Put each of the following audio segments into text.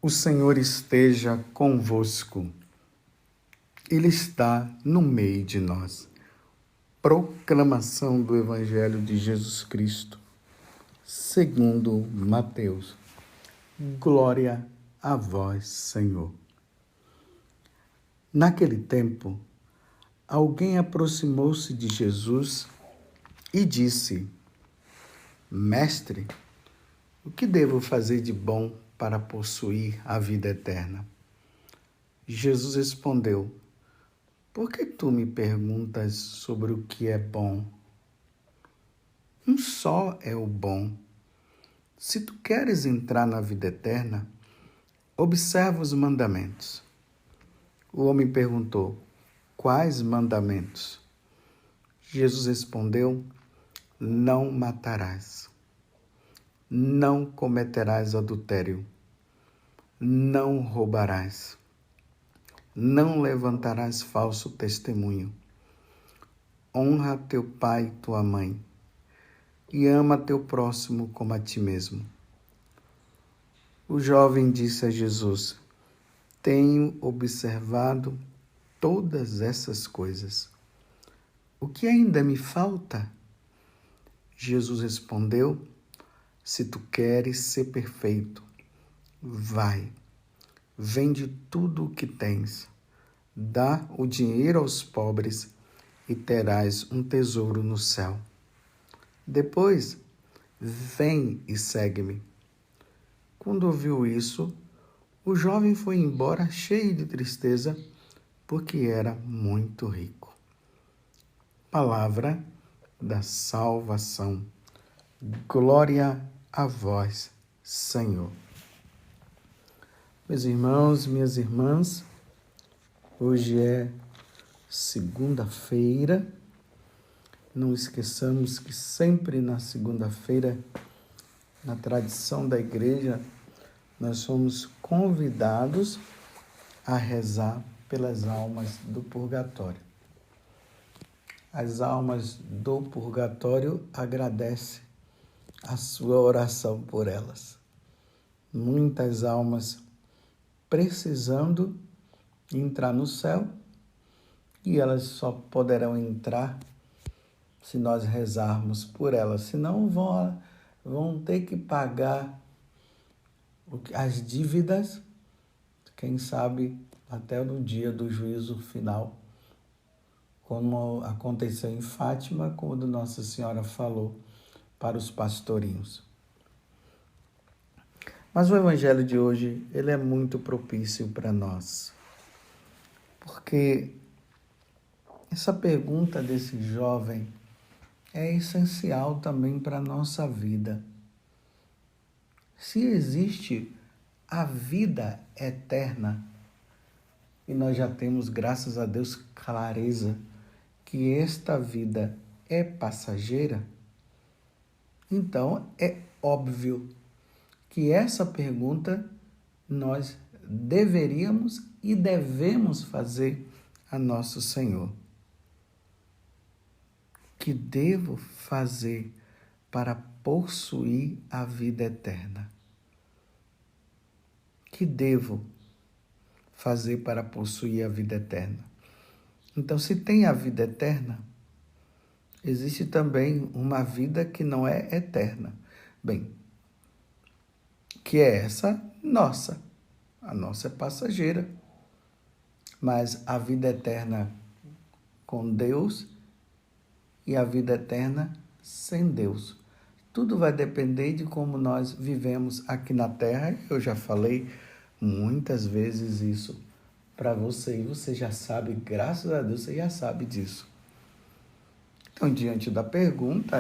O Senhor esteja convosco. Ele está no meio de nós. Proclamação do Evangelho de Jesus Cristo, segundo Mateus. Glória a vós, Senhor. Naquele tempo, alguém aproximou-se de Jesus e disse: Mestre, o que devo fazer de bom para possuir a vida eterna? Jesus respondeu: Por que tu me perguntas sobre o que é bom? Um só é o bom. Se tu queres entrar na vida eterna, observa os mandamentos. O homem perguntou: Quais mandamentos? Jesus respondeu: Não matarás. Não cometerás adultério. Não roubarás. Não levantarás falso testemunho. Honra teu pai e tua mãe. E ama teu próximo como a ti mesmo. O jovem disse a Jesus: Tenho observado todas essas coisas. O que ainda me falta? Jesus respondeu: Se tu queres ser perfeito, vai, vende tudo o que tens, dá o dinheiro aos pobres e terás um tesouro no céu. Depois, vem e segue-me. Quando ouviu isso, o jovem foi embora cheio de tristeza, porque era muito rico. Palavra da salvação. Glória a vós, Senhor. Meus irmãos, minhas irmãs, hoje é segunda-feira. Não esqueçamos que sempre na segunda-feira, na tradição da igreja, nós somos convidados a rezar pelas almas do purgatório. As almas do purgatório agradecem a sua oração por elas. Muitas almas precisando entrar no céu e elas só poderão entrar se nós rezarmos por elas, senão vão ter que pagar as dívidas, quem sabe até no dia do juízo final, como aconteceu em Fátima, quando Nossa Senhora falou para os pastorinhos. Mas o Evangelho de hoje, ele é muito propício para nós, porque essa pergunta desse jovem é essencial também para a nossa vida. Se existe a vida eterna, e nós já temos, graças a Deus, clareza que esta vida é passageira, então é óbvio que essa pergunta nós deveríamos e devemos fazer a nosso Senhor. Que devo fazer para possuir a vida eterna? Que devo fazer para possuir a vida eterna? Então, se tem a vida eterna, existe também uma vida que não é eterna. Bem, que é essa nossa. A nossa é passageira. Mas a vida eterna com Deus e a vida eterna sem Deus. Tudo vai depender de como nós vivemos aqui na Terra. Eu já falei muitas vezes isso para você e você já sabe, graças a Deus, você já sabe disso. Então, diante da pergunta,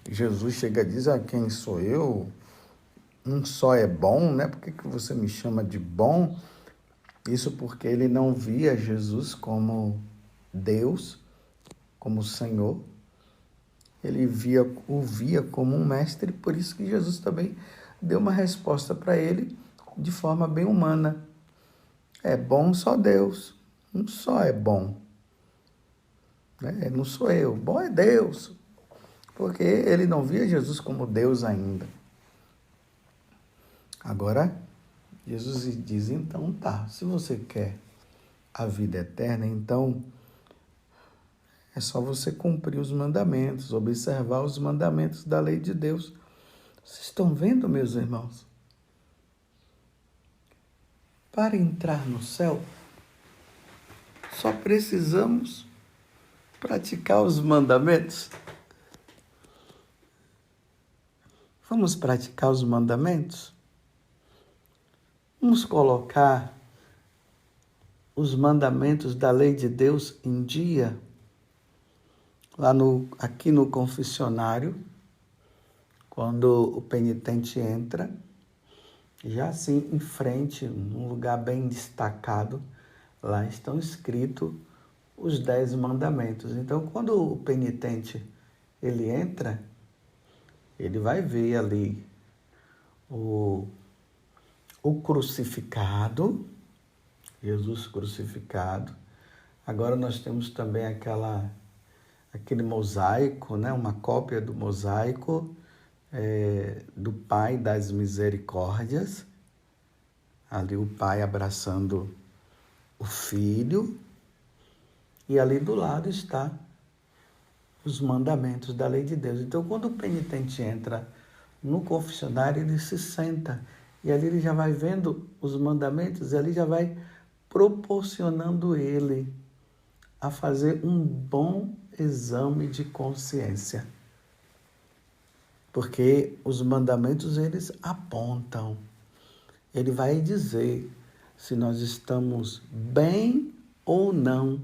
Jesus chega e diz: quem sou eu? Um só é bom, né? Por que você me chama de bom? Isso porque ele não via Jesus como Deus, como Senhor. Ele o via como um mestre, por isso que Jesus também deu uma resposta para ele de forma bem humana. É bom só Deus, um só é bom. Não sou eu, bom é Deus, porque ele não via Jesus como Deus ainda. Agora, Jesus diz, então tá, se você quer a vida eterna, então é só você cumprir os mandamentos, observar os mandamentos da lei de Deus. Vocês estão vendo, meus irmãos? Para entrar no céu, só precisamos praticar os mandamentos. Vamos praticar os mandamentos? Vamos colocar os mandamentos da lei de Deus em dia? Aqui no confessionário, quando o penitente entra, já assim em frente, num lugar bem destacado, lá estão escritos os 10 mandamentos. Então, quando o penitente ele entra, ele vai ver ali o crucificado, Jesus crucificado. Agora nós temos também aquele mosaico, né? Uma cópia do mosaico do Pai das Misericórdias. Ali o Pai abraçando o Filho. E ali do lado está os mandamentos da lei de Deus. Então, quando o penitente entra no confessionário, ele se senta. E ali ele já vai vendo os mandamentos, e ali já vai proporcionando ele a fazer um bom exame de consciência. Porque os mandamentos, eles apontam. Ele vai dizer se nós estamos bem ou não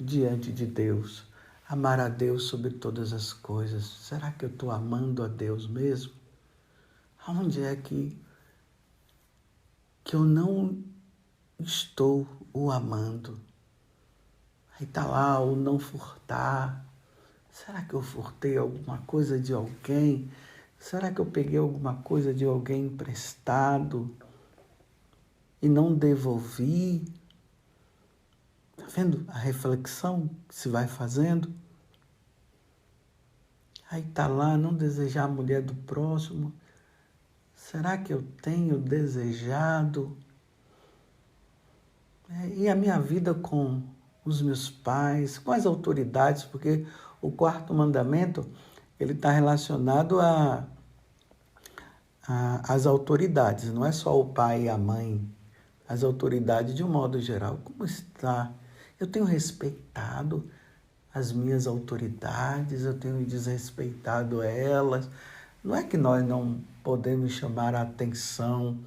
diante de Deus. Amar a Deus sobre todas as coisas. Será que eu estou amando a Deus mesmo? Aonde é que eu não estou o amando? Aí está lá o não furtar. Será que eu furtei alguma coisa de alguém? Será que eu peguei alguma coisa de alguém emprestado e não devolvi? Está vendo a reflexão que se vai fazendo? Aí está lá, não desejar a mulher do próximo. Será que eu tenho desejado? E a minha vida com os meus pais, com as autoridades, porque o 4º mandamento, ele está relacionado às autoridades, não é só o pai e a mãe, as autoridades de um modo geral. Como está? Eu tenho respeitado as minhas autoridades, eu tenho desrespeitado elas. Não é que nós não podemos chamar a atenção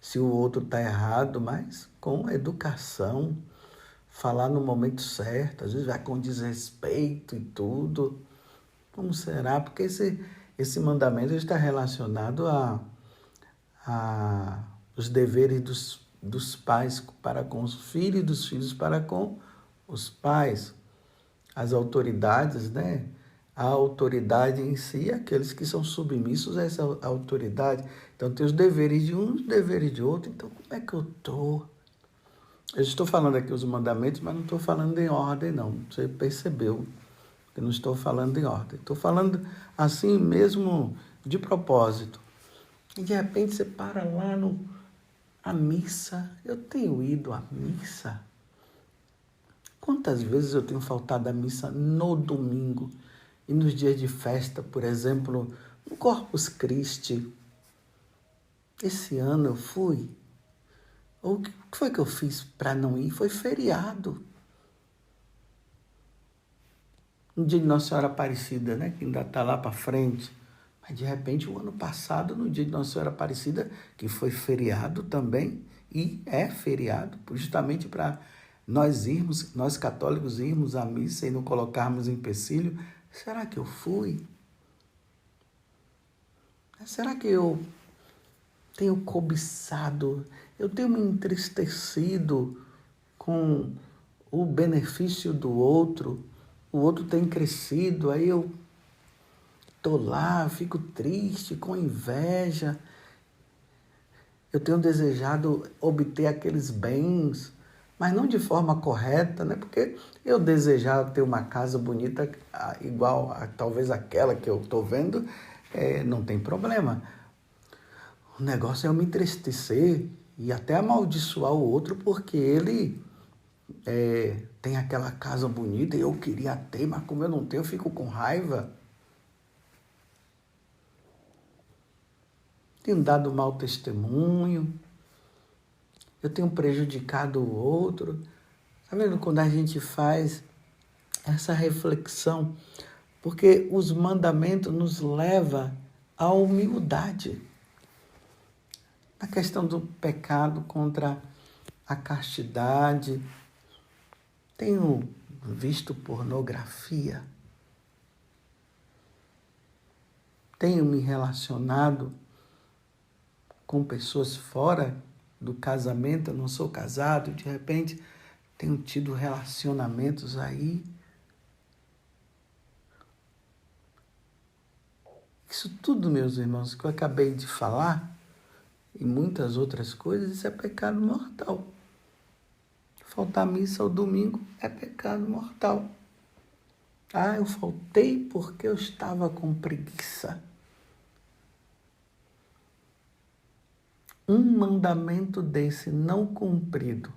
se o outro está errado, mas com educação, falar no momento certo, às vezes vai com desrespeito e tudo. Como será? Porque esse mandamento está relacionado a os deveres dos pais para com os filhos e dos filhos para com os pais. As autoridades, né? A autoridade em si, aqueles que são submissos a essa autoridade. Então, tem os deveres de um e os deveres de outro. Então, como é que eu estou? Eu estou falando aqui os mandamentos, mas não estou falando em ordem, não. Você percebeu que eu não estou falando em ordem. Estou falando assim mesmo de propósito. E, de repente, você para lá a missa. Eu tenho ido à missa. Quantas vezes eu tenho faltado à missa no domingo e nos dias de festa, por exemplo, no Corpus Christi? Esse ano eu fui. O que foi que eu fiz para não ir? Foi feriado. No dia de Nossa Senhora Aparecida, né? Que ainda está lá para frente. Mas, de repente, o ano passado, no dia de Nossa Senhora Aparecida, que foi feriado também, e é feriado, justamente para nós católicos, irmos à missa e não colocarmos empecilho. Será que eu fui? Será que eu tenho cobiçado, eu tenho me entristecido com o benefício do outro? O outro tem crescido, aí eu estou lá, fico triste, com inveja. Eu tenho desejado obter aqueles bens, mas não de forma correta, né? Porque eu desejar ter uma casa bonita igual a talvez aquela que eu estou vendo, não tem problema. O negócio é eu me entristecer e até amaldiçoar o outro porque ele tem aquela casa bonita e eu queria ter, mas como eu não tenho, eu fico com raiva. Tenho dado mau testemunho, eu tenho prejudicado o outro. Tá vendo quando a gente faz essa reflexão? Porque os mandamentos nos levam à humildade. Na questão do pecado contra a castidade, tenho visto pornografia, tenho me relacionado com pessoas fora do casamento, eu não sou casado, de repente tenho tido relacionamentos aí. Isso tudo, meus irmãos, que eu acabei de falar, e muitas outras coisas, isso é pecado mortal. Faltar missa ao domingo é pecado mortal. Ah, eu faltei porque eu estava com preguiça. Um mandamento desse não cumprido,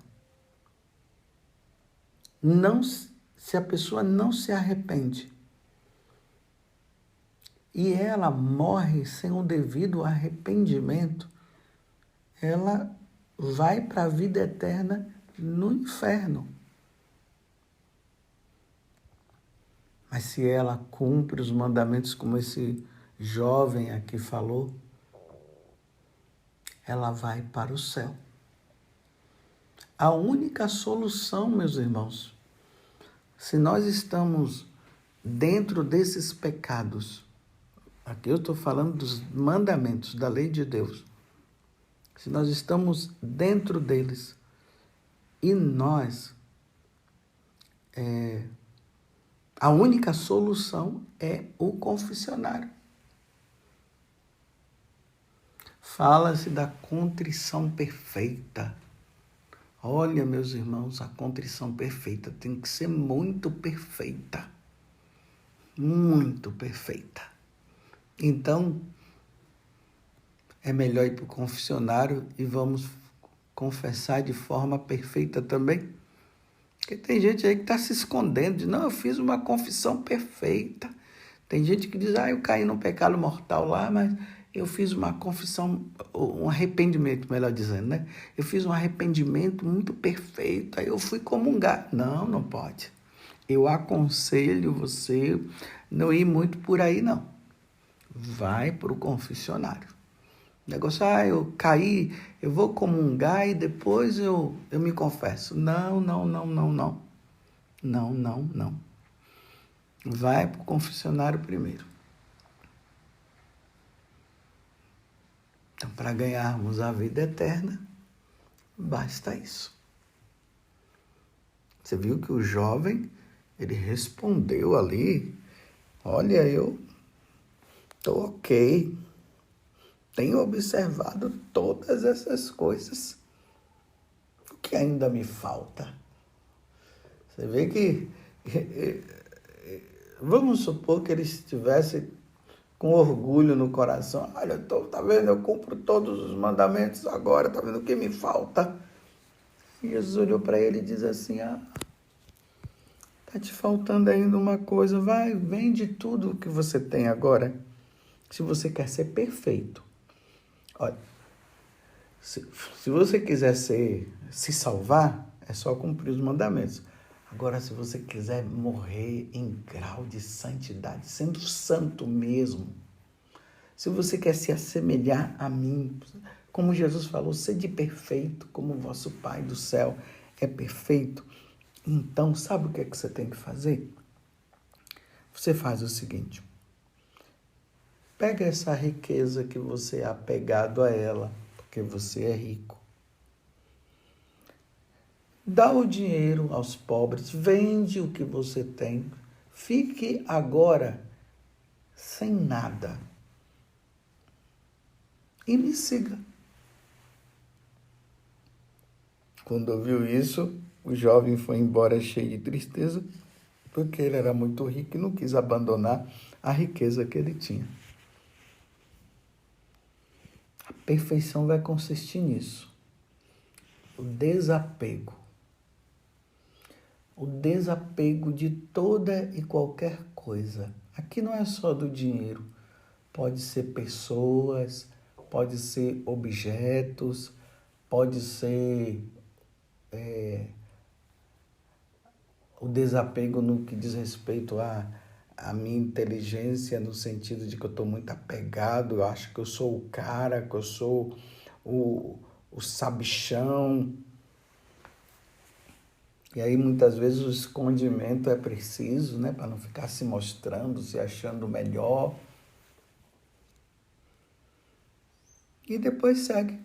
se a pessoa não se arrepende e ela morre sem o devido arrependimento, ela vai para a vida eterna no inferno. Mas se ela cumpre os mandamentos como esse jovem aqui falou, ela vai para o céu. A única solução, meus irmãos, se nós estamos dentro desses pecados, aqui eu estou falando dos mandamentos da lei de Deus, se nós estamos dentro deles e nós, a única solução é o confessionário. Fala-se da contrição perfeita. Olha, meus irmãos, a contrição perfeita tem que ser muito perfeita. Muito perfeita. Então, é melhor ir para o confessionário e vamos confessar de forma perfeita também. Porque tem gente aí que está se escondendo, diz, não, eu fiz uma confissão perfeita. Tem gente que diz, eu caí num pecado mortal lá, mas eu fiz uma confissão, um arrependimento, melhor dizendo, né? Eu fiz um arrependimento muito perfeito, aí eu fui comungar. Não, não pode. Eu aconselho você não ir muito por aí, não. Vai para o confessionário. O negócio, eu caí, eu vou comungar e depois eu me confesso. Não, não, não, não, não. Não, não, não. Vai para o confessionário primeiro. Então, para ganharmos a vida eterna, basta isso. Você viu que o jovem, ele respondeu ali, olha, eu estou ok, tenho observado todas essas coisas, o que ainda me falta? Você vê que, vamos supor que ele estivesse com orgulho no coração. Olha, tá vendo, eu cumpro todos os mandamentos agora, tá vendo o que me falta? E Jesus olhou para ele e diz assim, tá te faltando ainda uma coisa, vai, vende tudo o que você tem agora, se você quer ser perfeito. Olha, se você quiser se salvar, é só cumprir os mandamentos. Agora, se você quiser morrer em grau de santidade, sendo santo mesmo, se você quer se assemelhar a mim, como Jesus falou, sede perfeito, como o vosso Pai do céu é perfeito, então, sabe o que é que você tem que fazer? Você faz o seguinte, pega essa riqueza que você é apegado a ela, porque você é rico, dá o dinheiro aos pobres, vende o que você tem, fique agora sem nada e me siga. Quando ouviu isso, o jovem foi embora cheio de tristeza, porque ele era muito rico e não quis abandonar a riqueza que ele tinha. A perfeição vai consistir nisso. O desapego. O desapego de toda e qualquer coisa. Aqui não é só do dinheiro. Pode ser pessoas, pode ser objetos, pode ser o desapego no que diz respeito à minha inteligência, no sentido de que eu estou muito apegado, eu acho que eu sou o cara, que eu sou o sabichão. E aí muitas vezes o escondimento é preciso, né, para não ficar se mostrando, se achando melhor. E depois segue.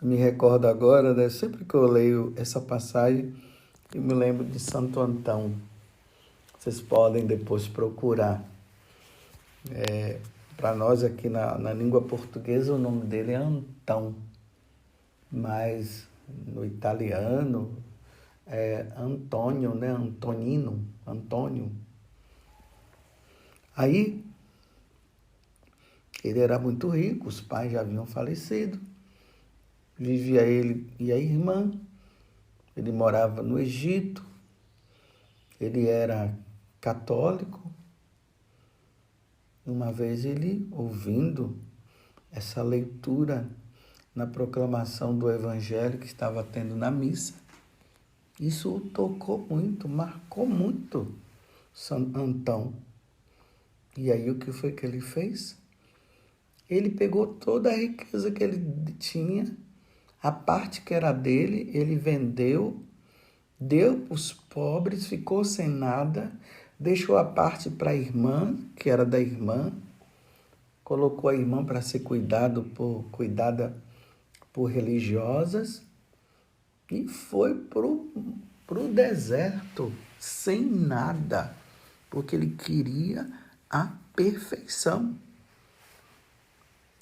Me recordo agora, né, sempre que eu leio essa passagem, eu me lembro de Santo Antão. Vocês podem depois procurar. Para nós aqui na língua portuguesa o nome dele é Antão, mas no italiano é Antônio, né? Antonino, Antônio. Aí ele era muito rico, os pais já haviam falecido, vivia ele e a irmã, ele morava no Egito, ele era católico. Uma vez ele, ouvindo essa leitura na proclamação do Evangelho que estava tendo na missa, isso o tocou muito, marcou muito São Antão. E aí o que foi que ele fez? Ele pegou toda a riqueza que ele tinha, a parte que era dele, ele vendeu, deu para os pobres, ficou sem nada, deixou a parte para a irmã, que era da irmã, colocou a irmã para ser cuidada por religiosas e foi pro deserto sem nada, porque ele queria a perfeição.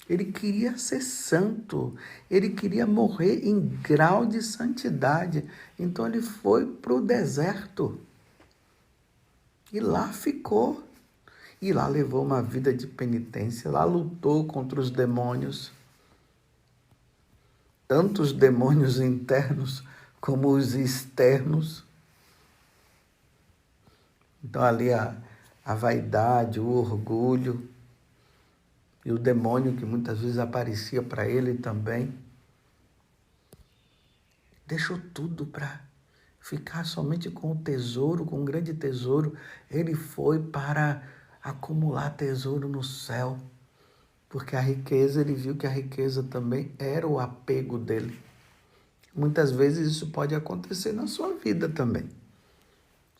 Ele queria ser santo, ele queria morrer em grau de santidade. Então ele foi para o deserto e lá ficou. E lá levou uma vida de penitência, lá lutou contra os demônios, tanto os demônios internos como os externos. Então ali a vaidade, o orgulho e o demônio que muitas vezes aparecia para ele também. Deixou tudo para ficar somente com o tesouro, com um grande tesouro. Ele foi para acumular tesouro no céu, porque a riqueza, ele viu que a riqueza também era o apego dele. Muitas vezes isso pode acontecer na sua vida também.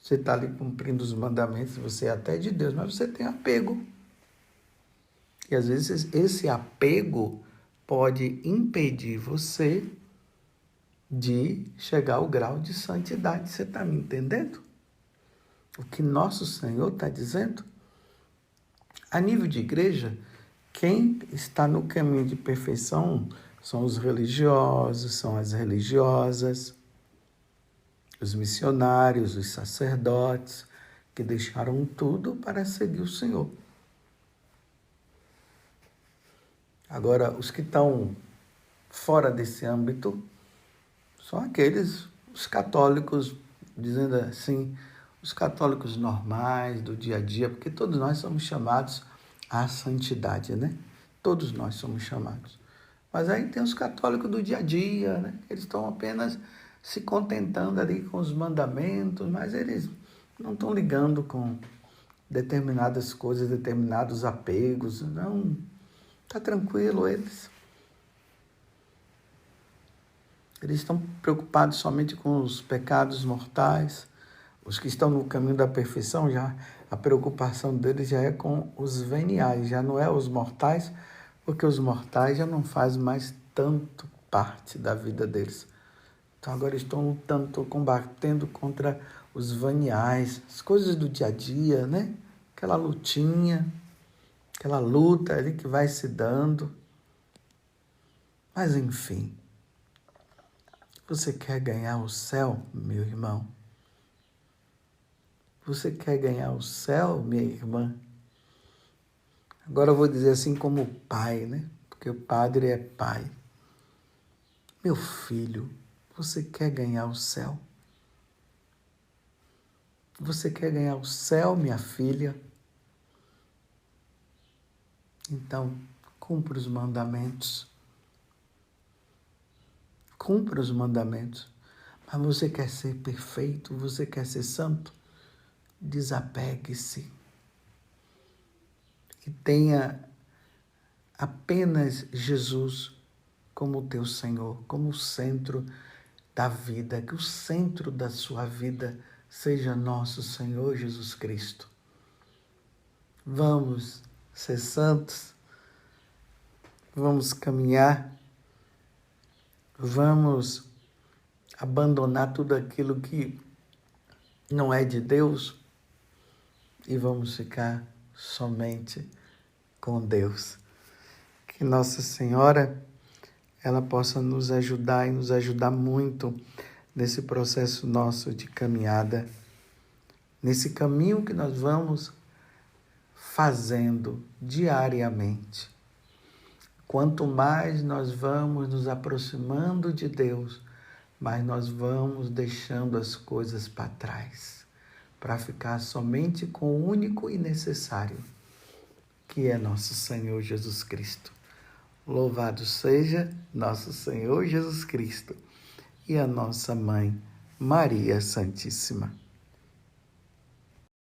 Você está ali cumprindo os mandamentos, você é até de Deus, mas você tem apego. E às vezes esse apego pode impedir você de chegar ao grau de santidade. Você está me entendendo? O que nosso Senhor está dizendo? A nível de igreja, quem está no caminho de perfeição são os religiosos, são as religiosas, os missionários, os sacerdotes, que deixaram tudo para seguir o Senhor. Agora, os que estão fora desse âmbito são aqueles, os católicos, dizendo assim, os católicos normais, do dia a dia, porque todos nós somos chamados à santidade, né? Todos nós somos chamados. Mas aí tem os católicos do dia a dia, né? Eles estão apenas se contentando ali com os mandamentos, mas eles não estão ligando com determinadas coisas, determinados apegos. Não, está tranquilo eles. Eles estão preocupados somente com os pecados mortais. Os que estão no caminho da perfeição, já a preocupação deles já é com os veniais, já não é os mortais, porque os mortais já não fazem mais tanto parte da vida deles. Então agora estão lutando, estão combatendo contra os veniais, as coisas do dia a dia, né? Aquela lutinha, aquela luta ali que vai se dando. Mas enfim, você quer ganhar o céu, meu irmão? Você quer ganhar o céu, minha irmã? Agora eu vou dizer assim como pai, né? Porque o padre é pai. Meu filho, você quer ganhar o céu? Você quer ganhar o céu, minha filha? Então, cumpra os mandamentos. Cumpra os mandamentos. Mas você quer ser perfeito? Você quer ser santo? Desapegue-se. E tenha apenas Jesus como o teu Senhor, como o centro da vida, que o centro da sua vida seja nosso Senhor Jesus Cristo. Vamos ser santos, vamos caminhar, vamos abandonar tudo aquilo que não é de Deus e vamos ficar somente com Deus. Que Nossa Senhora ela possa nos ajudar e nos ajudar muito nesse processo nosso de caminhada, nesse caminho que nós vamos fazendo diariamente. Quanto mais nós vamos nos aproximando de Deus, mais nós vamos deixando as coisas para trás, para ficar somente com o único e necessário, que é nosso Senhor Jesus Cristo. Louvado seja nosso Senhor Jesus Cristo e a nossa Mãe, Maria Santíssima.